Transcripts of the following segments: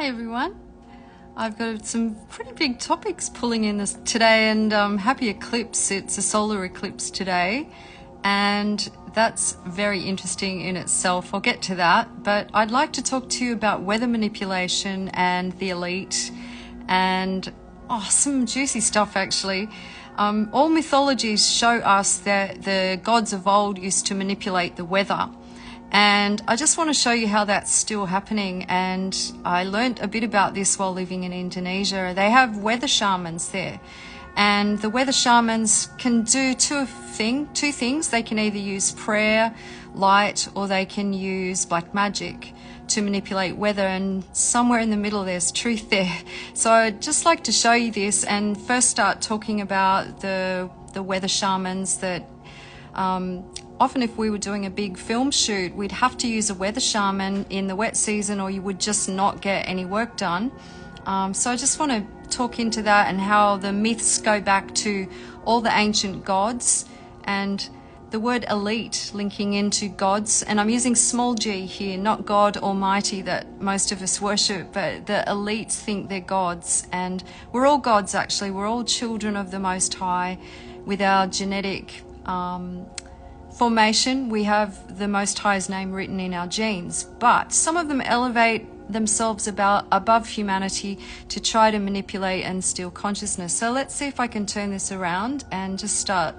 Hey everyone, I've got some pretty big topics pulling in this today, and happy eclipse. It's a solar eclipse today, and that's very interesting in itself. I'll get to that, but I'd like to talk to you about weather manipulation and the elite, and some juicy stuff actually. All mythologies show us that the gods of old used to manipulate the weather. And I just want to show you how that's still happening. And I learned a bit about this while living in Indonesia. They have weather shamans there. And the weather shamans can do two things. They can either use prayer, light, or they can use black magic to manipulate weather. And somewhere in the middle there's truth there. So I'd just like to show you this and first start talking about the weather shamans that often if we were doing a big film shoot, we'd have to use a weather shaman in the wet season or you would just not get any work done. So I just want to talk into that and how the myths go back to all the ancient gods and the word elite linking into gods. And I'm using small g here, not God Almighty that most of us worship, but the elites think they're gods. And we're all gods actually. We're all children of the Most High with our genetic formation. We have the Most High's name written in our genes, but some of them elevate themselves above humanity to try to manipulate and steal consciousness. So let's see if I can turn this around and just start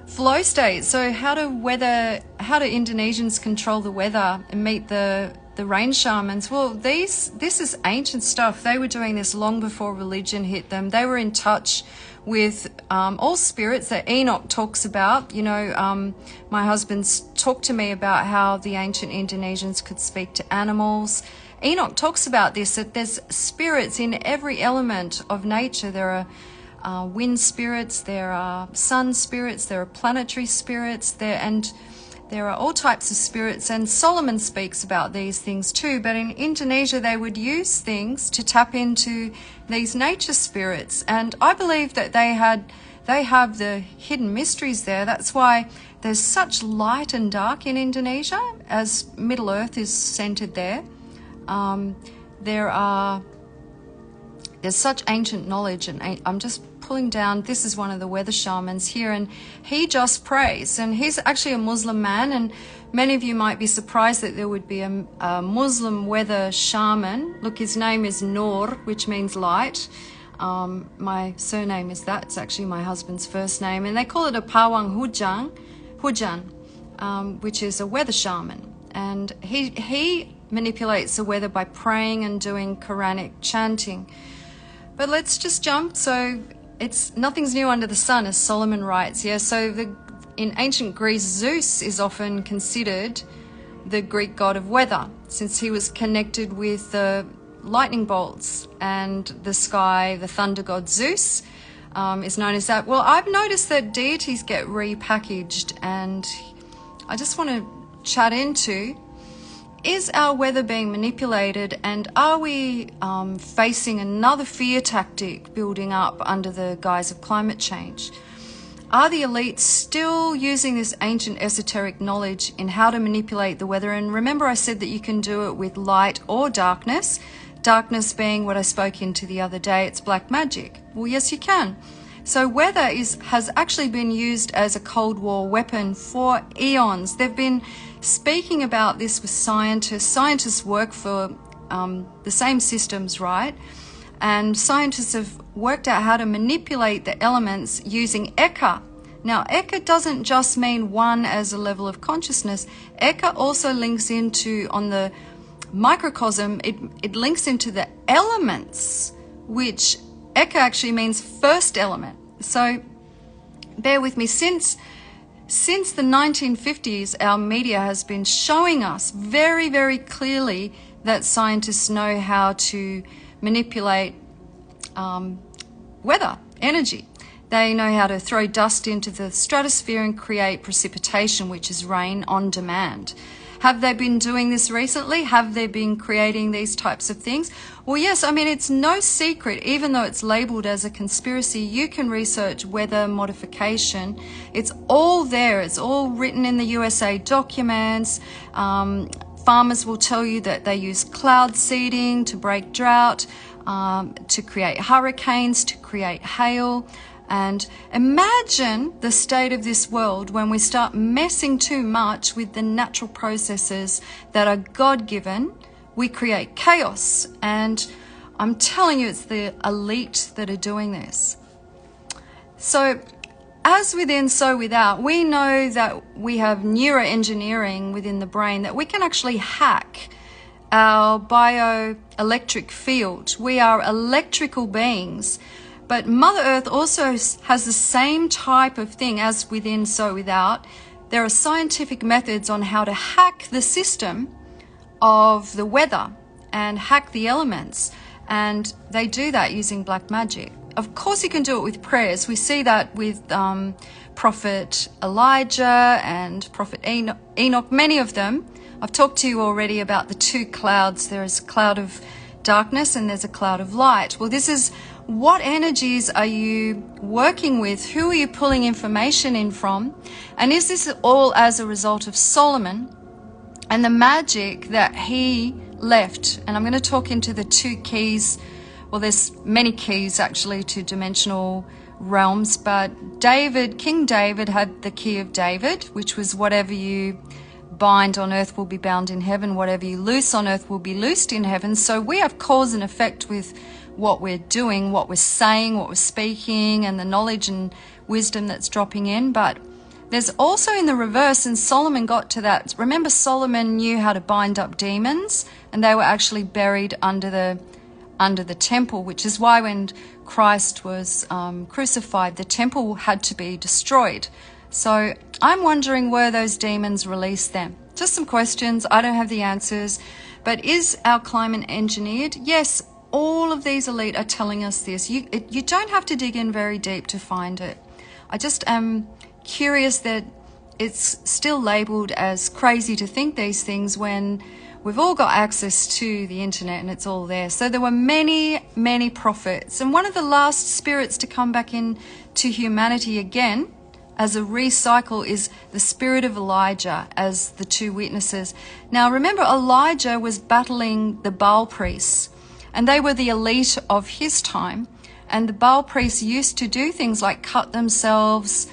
flow state. So how do Indonesians control the weather and meet the rain shamans? Well, this is ancient stuff. They were doing this long before religion hit them. They were in touch with all spirits that Enoch talks about. You know, my husband's talked to me about how the ancient Indonesians could speak to animals. Enoch talks about this, that there's spirits in every element of nature. There are wind spirits, there are sun spirits, there are planetary spirits, there are all types of spirits, and Solomon speaks about these things too. But in Indonesia, they would use things to tap into these nature spirits. And I believe that they have the hidden mysteries there. That's why there's such light and dark in Indonesia, as Middle Earth is centered there. There's such ancient knowledge, and I'm just pulling down. This is one of the weather shamans here, and he just prays, and he's actually a Muslim man, and many of you might be surprised that there would be a Muslim weather shaman. Look, his name is Nur, which means light. My surname is that. It's actually my husband's first name, and they call it a Pawang Hujan, which is a weather shaman, and he manipulates the weather by praying and doing Quranic chanting. But let's just jump. So nothing's new under the sun, as Solomon writes. Yeah. So in ancient Greece, Zeus is often considered the Greek god of weather, since he was connected with the lightning bolts and the sky. The thunder god Zeus is known as that. Well, I've noticed that deities get repackaged, and I just want to chat into, is our weather being manipulated, and are we facing another fear tactic building up under the guise of climate change? Are the elites still using this ancient esoteric knowledge in how to manipulate the weather? And remember, I said that you can do it with light or darkness. Darkness being what I spoke into the other day, it's black magic. Well, yes, you can. So weather has actually been used as a Cold War weapon for eons. They've been speaking about this with scientists. Scientists work for the same systems, right? And scientists have worked out how to manipulate the elements using Eka. Now, Eka doesn't just mean one as a level of consciousness. Eka also links into, on the microcosm, it links into the elements, which Eka actually means first element. So bear with me. Since the 1950s, our media has been showing us very, very clearly that scientists know how to manipulate weather, energy. They know how to throw dust into the stratosphere and create precipitation, which is rain on demand. Have they been doing this recently? Have they been creating these types of things? Well, yes. I mean, it's no secret, even though it's labeled as a conspiracy. You can research weather modification. It's all there. It's all written in the USA documents. farmers will tell you that they use cloud seeding to break drought, to create hurricanes, to create hail. And imagine the state of this world when we start messing too much with the natural processes that are God-given. We create chaos, and I'm telling you, it's the elite that are doing this. So as within, so without, we know that we have neuroengineering within the brain, that we can actually hack our bioelectric field. We are electrical beings. But Mother Earth also has the same type of thing as within, so without. There are scientific methods on how to hack the system of the weather and hack the elements. And they do that using black magic. Of course, you can do it with prayers. We see that with Prophet Elijah and Prophet Enoch, many of them. I've talked to you already about the two clouds. There is a cloud of darkness and there's a cloud of light. Well, this is what energies are you working with? Who are you pulling information in from? And is this all as a result of Solomon and the magic that he left? And I'm going to talk into the two keys. Well, there's many keys actually to dimensional realms, but King David had the key of David, which was whatever you bind on earth will be bound in heaven, whatever you loose on earth will be loosed in heaven. So we have cause and effect with what we're doing, what we're saying, what we're speaking, and the knowledge and wisdom that's dropping in. But there's also in the reverse, and Solomon got to that. Remember, Solomon knew how to bind up demons, and they were actually buried under the temple, which is why when Christ was crucified, the temple had to be destroyed. So I'm wondering, were those demons released then? Just some questions. I don't have the answers. But is our climate engineered? Yes, all of these elite are telling us this. You don't have to dig in very deep to find it. I just am curious that it's still labeled as crazy to think these things when we've all got access to the internet and it's all there. So there were many, many prophets. And one of the last spirits to come back into humanity again as a recycle is the spirit of Elijah as the two witnesses. Now remember, Elijah was battling the Baal priests, and they were the elite of his time. And the Baal priests used to do things like cut themselves,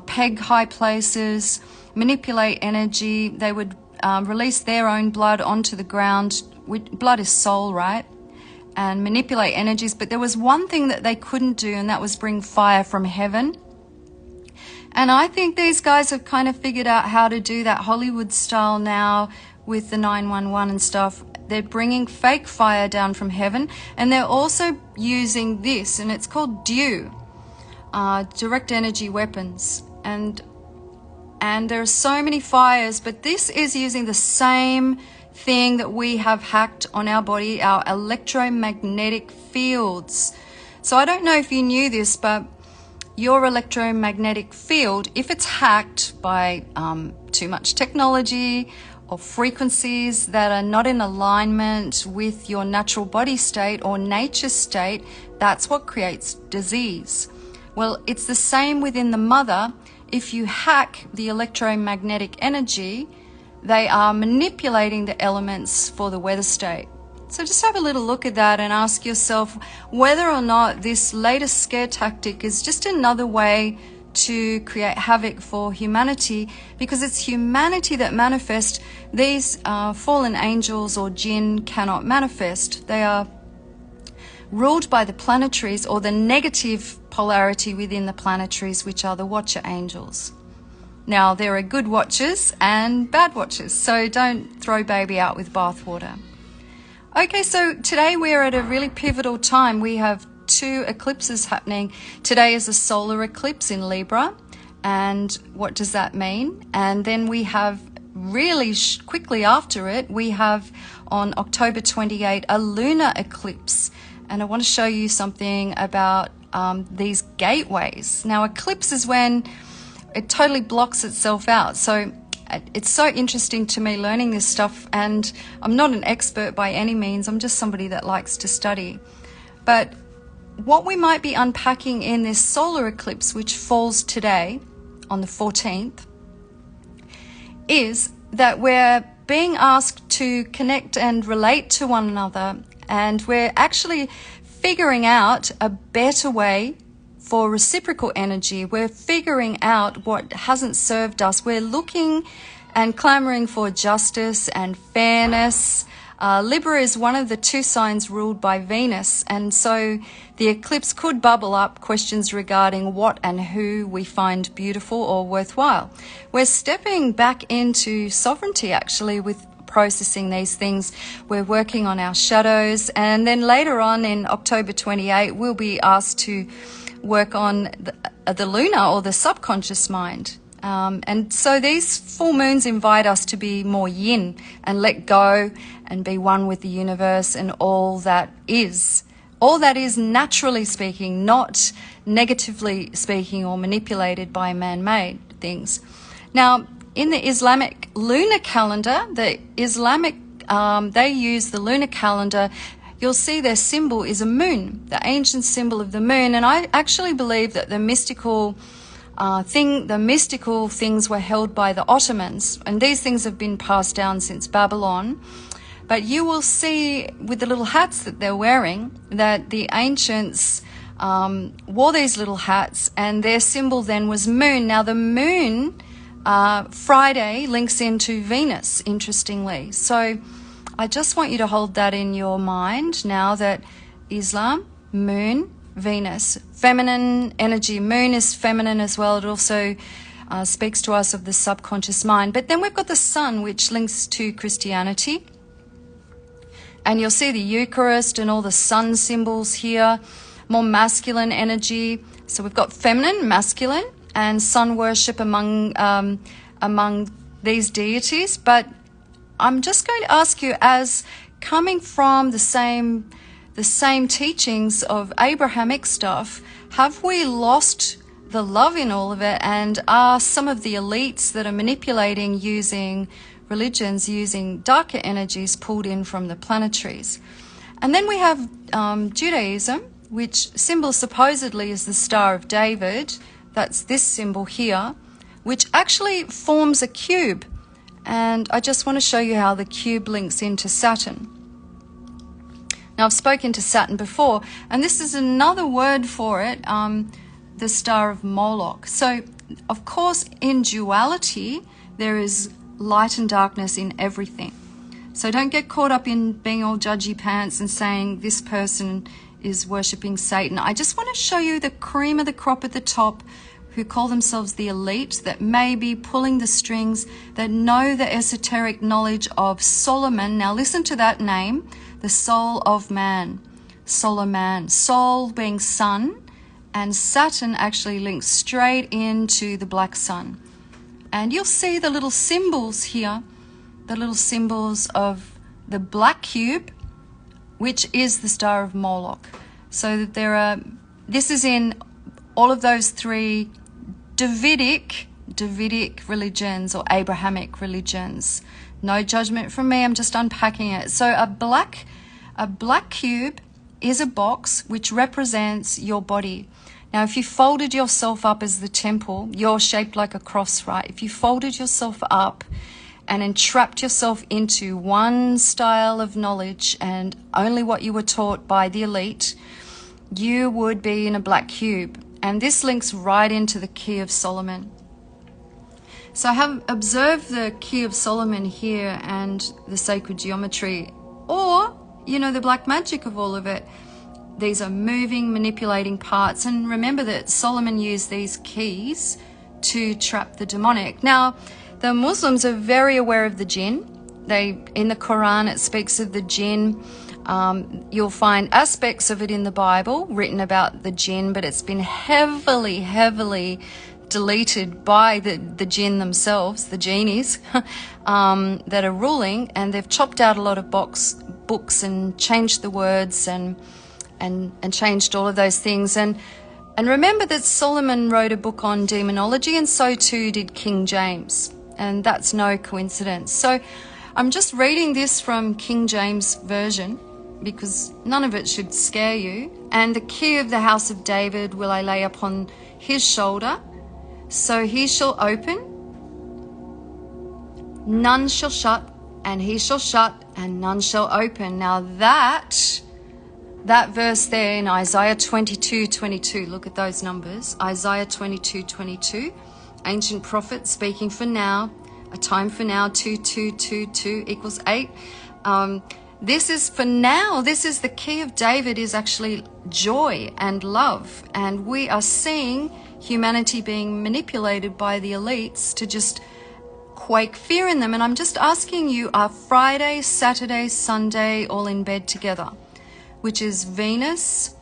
peg high places, manipulate energy. They would release their own blood onto the ground. Blood is soul, right? And manipulate energies. But there was one thing that they couldn't do, and that was bring fire from heaven. And I think these guys have kind of figured out how to do that Hollywood style now with the 911 and stuff. They're bringing fake fire down from heaven, and they're also using this, and it's called dew, direct energy weapons. And there are so many fires, but this is using the same thing that we have hacked on our body, our electromagnetic fields. So I don't know if you knew this, but your electromagnetic field, if it's hacked by too much technology or frequencies that are not in alignment with your natural body state or nature state, that's what creates disease. Well, it's the same within the mother. If you hack the electromagnetic energy, they are manipulating the elements for the weather state. So just have a little look at that and ask yourself whether or not this latest scare tactic is just another way to create havoc for humanity, because it's humanity that manifest. These fallen angels or jinn cannot manifest. They are ruled by the planetaries, or the negative polarity within the planetaries, which are the watcher angels. Now, there are good watchers and bad watchers, so don't throw baby out with bathwater. Okay, so today we're at a really pivotal time. We have two eclipses happening. Today is a solar eclipse in Libra, and what does that mean? And then we have really quickly after it, we have on October 28 a lunar eclipse. And I want to show you something about these gateways. Now, eclipse is when it totally blocks itself out. So it's so interesting to me learning this stuff, and I'm not an expert by any means. I'm just somebody that likes to study. But what we might be unpacking in this solar eclipse, which falls today on the 14th, is that we're being asked to connect and relate to one another, and we're actually figuring out a better way for reciprocal energy. We're figuring out what hasn't served us. We're looking and clamoring for justice and fairness. Libra is one of the 2 signs ruled by Venus, and so the eclipse could bubble up questions regarding what and who we find beautiful or worthwhile. We're stepping back into sovereignty, actually, with processing these things. We're working on our shadows, and then later on in October 28, we'll be asked to work on the lunar or the subconscious mind. And so these full moons invite us to be more yin and let go and be one with the universe and all that is. All that is, naturally speaking, not negatively speaking or manipulated by man-made things. Now, in the Islamic lunar calendar, they use the lunar calendar. You'll see their symbol is a moon, the ancient symbol of the moon. And I actually believe that the mystical things were held by the Ottomans, and these things have been passed down since Babylon. But you will see with the little hats that they're wearing that the ancients wore these little hats, and their symbol then was moon. Now the moon, Friday, links into Venus, interestingly. So I just want you to hold that in your mind now, that Islam, moon, Venus, feminine energy. Moon is feminine as well. It also speaks to us of the subconscious mind. But then we've got the sun, which links to Christianity. And you'll see the Eucharist and all the sun symbols here, more masculine energy. So we've got feminine, masculine, and sun worship among these deities. But I'm just going to ask you, as coming from the same teachings of Abrahamic stuff, have we lost the love in all of it? And are some of the elites that are manipulating using religions, using darker energies pulled in from the planetaries? And then we have Judaism, which symbol supposedly is the Star of David. That's this symbol here, which actually forms a cube. And I just want to show you how the cube links into Saturn. Now, I've spoken to Saturn before, and this is another word for it, the Star of Moloch. So, of course, in duality, there is light and darkness in everything. So don't get caught up in being all judgy pants and saying this person is worshipping Satan. I just want to show you the cream of the crop at the top, who call themselves the elite, that may be pulling the strings, that know the esoteric knowledge of Solomon. Now listen to that name, the soul of man, Solomon, soul being sun, and Saturn actually links straight into the black sun. And you'll see the little symbols here, the little symbols of the black cube, which is the Star of Moloch. So that there are, this is in all of those 3 Davidic religions or Abrahamic religions. No judgment from me, I'm just unpacking it. So a black cube is a box which represents your body. Now, if you folded yourself up as the temple, you're shaped like a cross, right? If you folded yourself up and entrapped yourself into one style of knowledge and only what you were taught by the elite, you would be in a black cube. And this links right into the Key of Solomon. So I have observed the Key of Solomon here and the sacred geometry, or, you know, the black magic of all of it. These are moving, manipulating parts. And remember that Solomon used these keys to trap the demonic. Now, the Muslims are very aware of the jinn. In the Quran, it speaks of the jinn. You'll find aspects of it in the Bible written about the jinn, but it's been heavily deleted by the jinn themselves, the genies, that are ruling, and they've chopped out a lot of books and changed the words and changed all of those things. And remember that Solomon wrote a book on demonology, and so too did King James, and that's no coincidence. So I'm just reading this from King James Version, because none of it should scare you. And the key of the house of David will I lay upon his shoulder, so he shall open, none shall shut, and he shall shut, and none shall open. Now that verse there in Isaiah 22:22, look at those numbers. Isaiah 22:22, ancient prophet speaking for now, a time for now, 2222 equals 8. This is for now. This is the key of David, is actually joy and love. And we are seeing humanity being manipulated by the elites to just quake fear in them. And I'm just asking you, are Friday, Saturday, Sunday all in bed together? Which is Venus,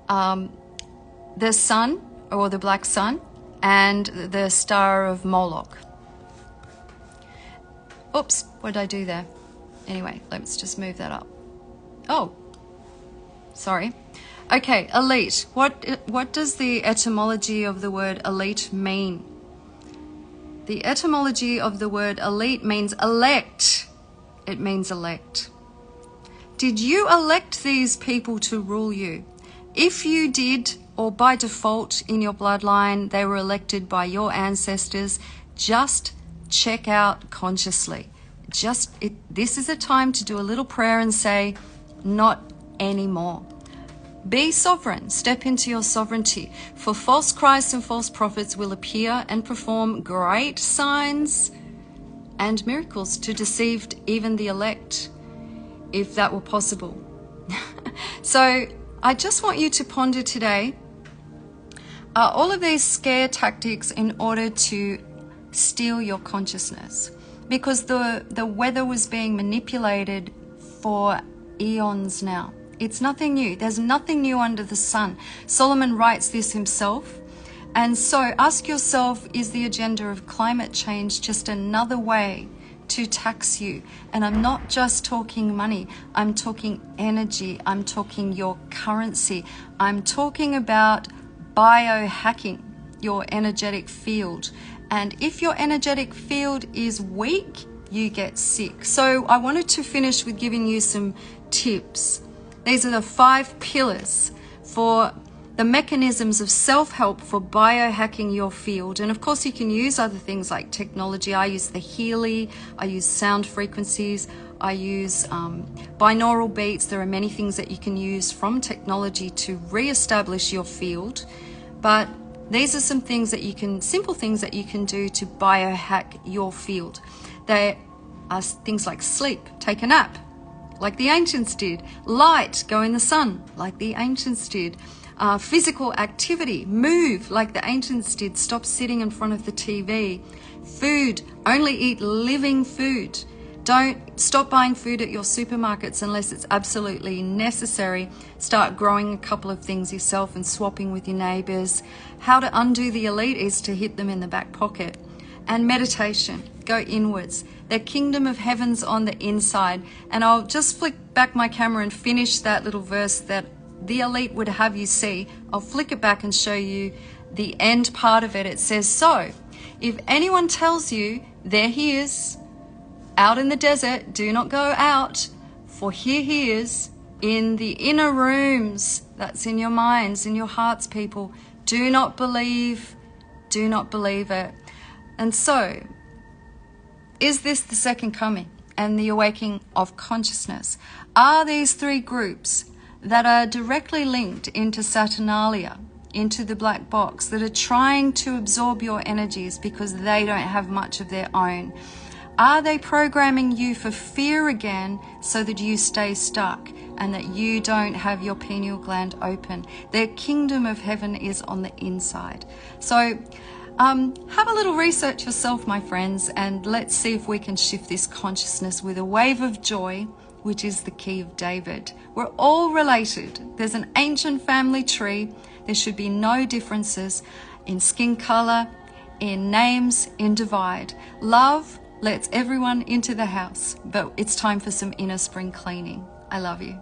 the sun, or the black sun, and the star of Moloch. Oops, what did I do there? Anyway, let's just move that up. Oh, sorry. Okay, elite. What does the etymology of the word elite mean? The etymology of the word elite means elect. It means elect. Did you elect these people to rule you? If you did, or by default in your bloodline, they were elected by your ancestors, just check out consciously. This is a time to do a little prayer and say, not anymore. Be sovereign. Step into your sovereignty. For false Christs and false prophets will appear and perform great signs and miracles to deceive even the elect, if that were possible. So I just want you to ponder today, are all of these scare tactics in order to steal your consciousness? Because the weather was being manipulated for eons now. It's nothing new. There's nothing new under the sun. Solomon writes this himself. And so ask yourself, is the agenda of climate change just another way to tax you? And I'm not just talking money. I'm talking energy. I'm talking your currency. I'm talking about biohacking your energetic field. And if your energetic field is weak, you get sick. So I wanted to finish with giving you some tips. These are the 5 pillars for the mechanisms of self-help for biohacking your field. And of course, you can use other things like technology. I use the Healy, I use sound frequencies, I use binaural beats. There are many things that you can use from technology to re-establish your field. But these are some things that you can, simple things that you can do to biohack your field. They are things like sleep, take a nap, like the ancients did. Light, go in the sun, like the ancients did. Physical activity, move, like the ancients did. Stop sitting in front of the TV. Food, only eat living food. Don't stop buying food at your supermarkets unless it's absolutely necessary. Start growing a couple of things yourself and swapping with your neighbors. How to undo the elite is to hit them in the back pocket. And meditation, go inwards. The kingdom of heaven's on the inside. And I'll just flick back my camera and finish that little verse that the elite would have you see. I'll flick it back and show you the end part of it. It says, so if anyone tells you, there he is, out in the desert, do not go out, for here he is in the inner rooms. That's in your minds, in your hearts, people. Do not believe it. And so, is this the second coming and the awakening of consciousness? Are these 3 groups that are directly linked into Saturnalia, into the black box, that are trying to absorb your energies because they don't have much of their own? Are they programming you for fear again so that you stay stuck and that you don't have your pineal gland open? Their kingdom of heaven is on the inside. So have a little research yourself, my friends, and let's see if we can shift this consciousness with a wave of joy, which is the key of David. We're all related. There's an ancient family tree. There should be no differences in skin color, in names, in divide. Love lets everyone into the house, but it's time for some inner spring cleaning. I love you.